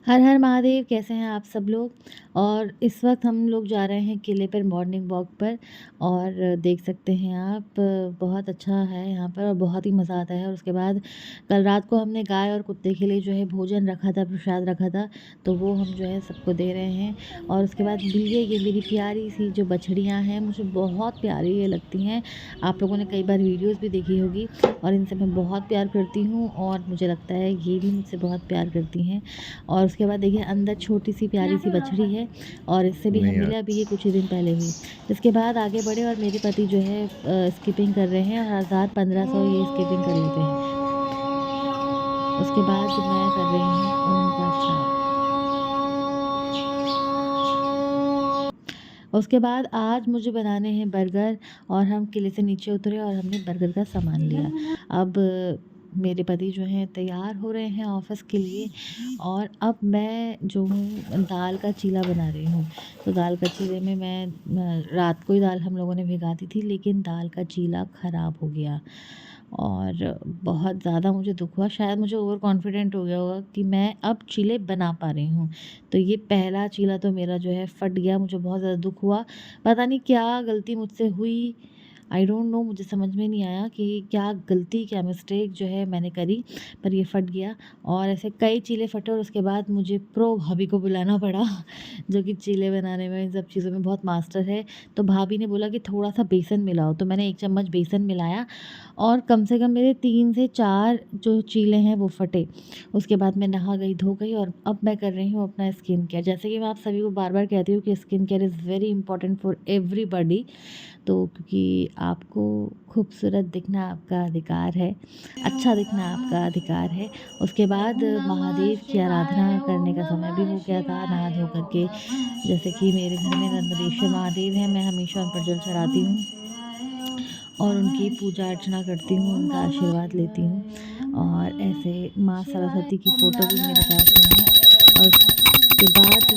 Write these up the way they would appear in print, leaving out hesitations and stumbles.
हर हर महादेव, कैसे हैं आप सब लोग। और इस वक्त हम लोग जा रहे हैं किले पर मॉर्निंग वॉक पर। और देख सकते हैं आप, बहुत अच्छा है यहाँ पर और बहुत ही मज़ा आता है। और उसके बाद कल रात को हमने गाय और कुत्ते के लिए जो है भोजन रखा था, प्रसाद रखा था, तो वो हम जो है सबको दे रहे हैं। और उसके बाद ये मेरी प्यारी सी जो बछड़ियाँ हैं, मुझे बहुत प्यारी ये लगती हैं। आप लोगों ने कई बार वीडियोज़ भी देखी होगी और इनसे मैं बहुत प्यार करती हूँ और मुझे लगता है ये भी मुझसे बहुत प्यार करती हैं। और उसके बाद देखिए अंदर छोटी सी प्यारी सी बछड़ी है और इससे भी हम नहीं यार। मिले अभी, ये कुछ ही दिन पहले हुई। इसके बाद आगे बढ़े और मेरे पति जो है स्किपिंग कर रहे हैं और 1000-1500 ये स्किपिंग कर लेते हैं। उसके बाद मैं कर रही हूँ ओम का जाप। उसके बाद आज मुझे बनाने हैं बर्गर और हम किले से नीचे उतरे और हमने बर्गर का सामान लिया। अब मेरे पति जो हैं तैयार हो रहे हैं ऑफ़िस के लिए और अब मैं जो हूँ दाल का चीला बना रही हूँ। तो दाल का चीले में मैं रात को ही दाल हम लोगों ने भिगा दी थी, लेकिन दाल का चीला ख़राब हो गया और बहुत ज़्यादा मुझे दुःख हुआ। शायद मुझे ओवर कॉन्फिडेंट हो गया होगा कि मैं अब चीले बना पा रही हूँ। तो ये पहला चीला तो मेरा जो है फट गया, मुझे बहुत ज़्यादा दुःख हुआ। पता नहीं क्या गलती मुझसे हुई, आई डोंट नो, मुझे समझ में नहीं आया कि क्या गलती, क्या मिस्टेक जो है मैंने करी, पर ये फट गया। और ऐसे कई चीले फटे और उसके बाद मुझे प्रो भाभी को बुलाना पड़ा जो कि चीले बनाने में, इन सब चीज़ों में बहुत मास्टर है। तो भाभी ने बोला कि थोड़ा-सा बेसन मिलाओ, तो मैंने 1 चम्मच बेसन मिलाया और कम से कम मेरे 3 से 4 जो चीले हैं वो फटे। उसके बाद मैं नहा गई, धो गई और अब मैं कर रही हूँ अपना स्किन केयर। जैसे कि मैं आप सभी को बार-बार कहती हूँ कि skin care is very important for everybody. तो क्योंकि आपको खूबसूरत दिखना आपका अधिकार है, अच्छा दिखना आपका अधिकार है। उसके बाद महादेव की आराधना करने का समय भी हो गया था, नहा धो कर के। जैसे कि मेरे घर में नर्मदेश्वर महादेव हैं, मैं हमेशा उन पर जल चढ़ाती हूँ और उनकी पूजा अर्चना करती हूँ, उनका आशीर्वाद लेती हूँ। और ऐसे माँ सरस्वती की फ़ोटो भी मेरे पास में है। और उसके बाद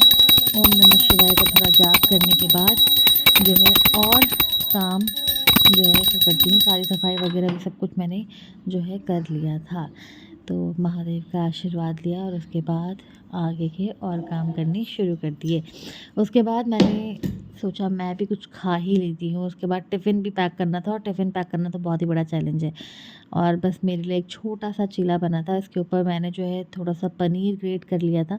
ओम नमः शिवाय का थोड़ा जाप करने के बाद जो है और काम जो है फिर करती हूँ। सारी सफाई वगैरह भी सब कुछ मैंने जो है कर लिया था। तो महादेव का आशीर्वाद लिया और उसके बाद आगे के और काम करने शुरू कर दिए। उसके बाद मैंने सोचा मैं भी कुछ खा ही लेती हूँ। उसके बाद टिफ़िन भी पैक करना था और टिफ़िन पैक करना तो बहुत ही बड़ा चैलेंज है। और बस मेरे लिए एक छोटा-सा चीला बना था, इसके ऊपर मैंने जो है थोड़ा-सा पनीर ग्रेट कर लिया था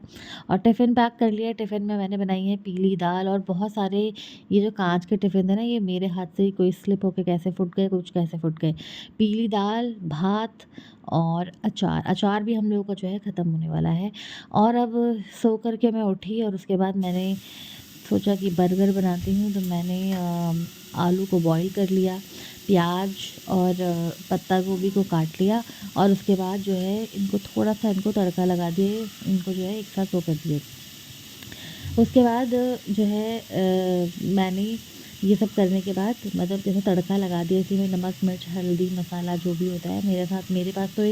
और टिफ़िन पैक कर लिया। टिफ़िन में मैंने बनाई है पीली दाल और बहुत सारे, ये जो काँच के टिफ़िन थे ना, ये मेरे हाथ से ही कोई स्लिप होके कैसे फूट गए, कुछ कैसे फूट गए। पीली दाल, भात और अचार। अचार भी हम लोगों का जो है ख़त्म होने वाला है। और अब सो कर के मैं उठी और उसके बाद मैंने सोचा कि बर्गर बनाती हूँ, तो मैंने आलू को बॉईल कर लिया, प्याज और पत्ता गोभी को काट लिया और उसके बाद जो है इनको थोड़ा-सा इनको तड़का लगा दिए, इनको जो है एक साथ वो कर दिए। उसके बाद जो है मैंने ये सब करने के बाद मतलब जैसे तड़का लगा दिया, इसी में नमक, मिर्च, हल्दी, मसाला जो भी होता है, मेरे पास तो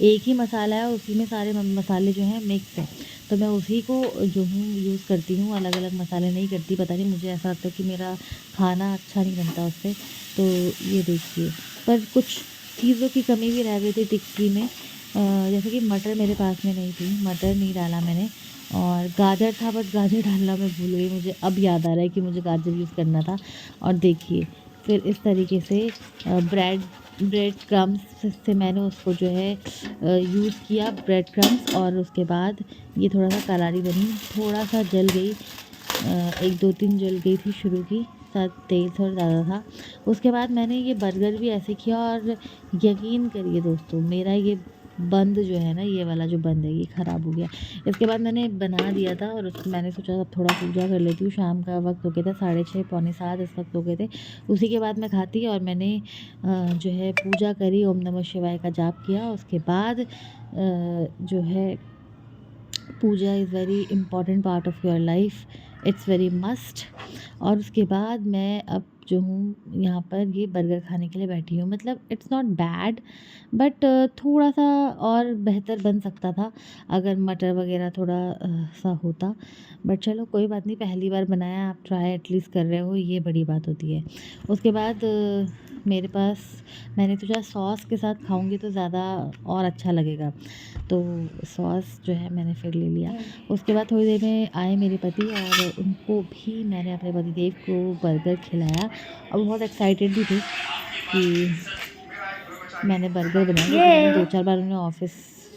एक ही मसाला है, उसी में सारे मसाले जो हैं मिक्स हैं। तो मैं उसी को जो हूँ यूज़ करती हूँ, अलग-अलग मसाले नहीं करती। पता नहीं, मुझे ऐसा लगता है कि मेरा खाना अच्छा नहीं बनता उससे। तो ये देखिए, पर कुछ चीज़ों की कमी भी रह गई थी टिक्की में। जैसे कि मटर मेरे पास में नहीं थी, मटर नहीं डाला मैंने। और गाजर था, बट गाजर डालना मैं भूल गई। मुझे अब याद आ रहा है कि मुझे गाजर यूज़ करना था। और देखिए, फिर इस तरीके से ब्रेड ब्रेड क्रम्स से मैंने उसको जो है यूज़ किया, ब्रेड क्रम्स। और उसके बाद ये थोड़ा-सा करारी बनी, थोड़ा-सा जल गई, 1, 2, 3 जल गई थी शुरू की, शायद तेल थोड़ा ज़्यादा था। उसके बाद मैंने ये बर्गर भी ऐसे किया और यकीन करिए दोस्तों, मेरा ये बंद जो है ना, ये वाला जो बंद है, ये ख़राब हो गया। इसके बाद मैंने बना दिया था और मैंने सोचा अब थोड़ा पूजा कर लेती हूँ। शाम का वक्त हो गया था, 6:30 पौने 7 इस वक्त हो गए थे। उसी के बाद मैं खाती और मैंने जो है पूजा करी, ओम नमः शिवाय का जाप किया। उसके बाद जो है, puja is very important part of your life, it's very must. और उसके बाद मैं अब जो हूँ यहाँ पर ये बर्गर खाने के लिए बैठी हूँ। मतलब इट्स नॉट बैड, बट थोड़ा सा और बेहतर बन सकता था अगर मटर वगैरह थोड़ा सा होता। बट चलो कोई बात नहीं, पहली बार बनाया, आप ट्राई एटलीस्ट कर रहे हो, ये बड़ी बात होती है। उसके बाद मेरे पास मैंने सोचा सॉस के साथ खाऊंगी तो ज़्यादा और अच्छा लगेगा, तो सॉस जो है मैंने फिर ले लिया। उसके बाद थोड़ी देर में आए मेरे पति और उनको भी मैंने अपने पतिदेव को बर्गर खिलाया और वो बहुत एक्साइटेड भी थे कि मैंने बर्गर बनाया, क्योंकि मैंने 2-4 बार उन्हें ऑफ़िस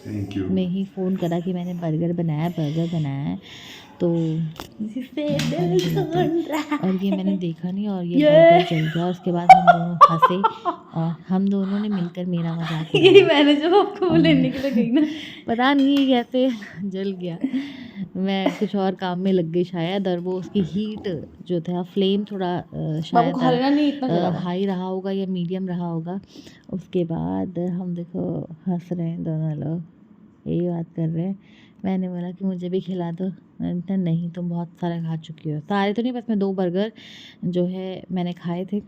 थैंक यू। में ही फ़ोन करा कि मैंने बर्गर बनाया है। तो जिससे मैंने दिल बोला था सुन रहा और ये मैंने देखा नहीं और ये ये बर्गर जल गया और उसके बाद हम दोनों हँसे और हम दोनों ने मिलकर मेरा मज़ाक यही उड़ाया। मैंने जो आपको वो लेने के लिए गई ना। पता नहीं कैसे जल गया। मैं कुछ और काम में लग गई शायद और वो उसकी हीट जो था फ्लेम थोड़ा बाबू शायद खा लेना, नहीं इतना जला था। हाई रहा होगा या मीडियम रहा होगा। उसके बाद हम देखो हँस रहे हैं दोनों लोग, यही बात कर रहे हैं। मैंने बोला कि मुझे भी खिला दो, मैंने कहा नहीं तुम बहुत सारे खा चुकी हो। सारे तो नहीं, बस मैं 2 बर्गर जो है मैंने खाए थे।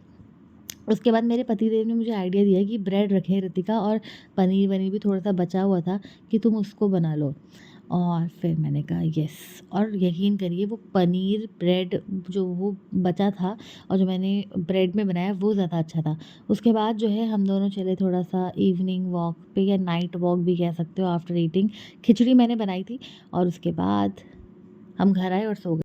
उसके बाद मेरे पतिदेव ने मुझे आइडिया दिया कि ब्रेड रखें रितिका और पनीर वनीर भी थोड़ा सा बचा हुआ था कि तुम उसको बना लो। और फिर मैंने कहा यस, और यकीन करिए वो पनीर ब्रेड जो वो बचा था और जो मैंने ब्रेड में बनाया वो ज़्यादा अच्छा था। उसके बाद जो है हम दोनों चले थोड़ा सा इवनिंग वॉक पे या नाइट वॉक भी कह सकते हो। आफ्टर ईटिंग खिचड़ी मैंने बनाई थी और उसके बाद हम घर आए और सो गए।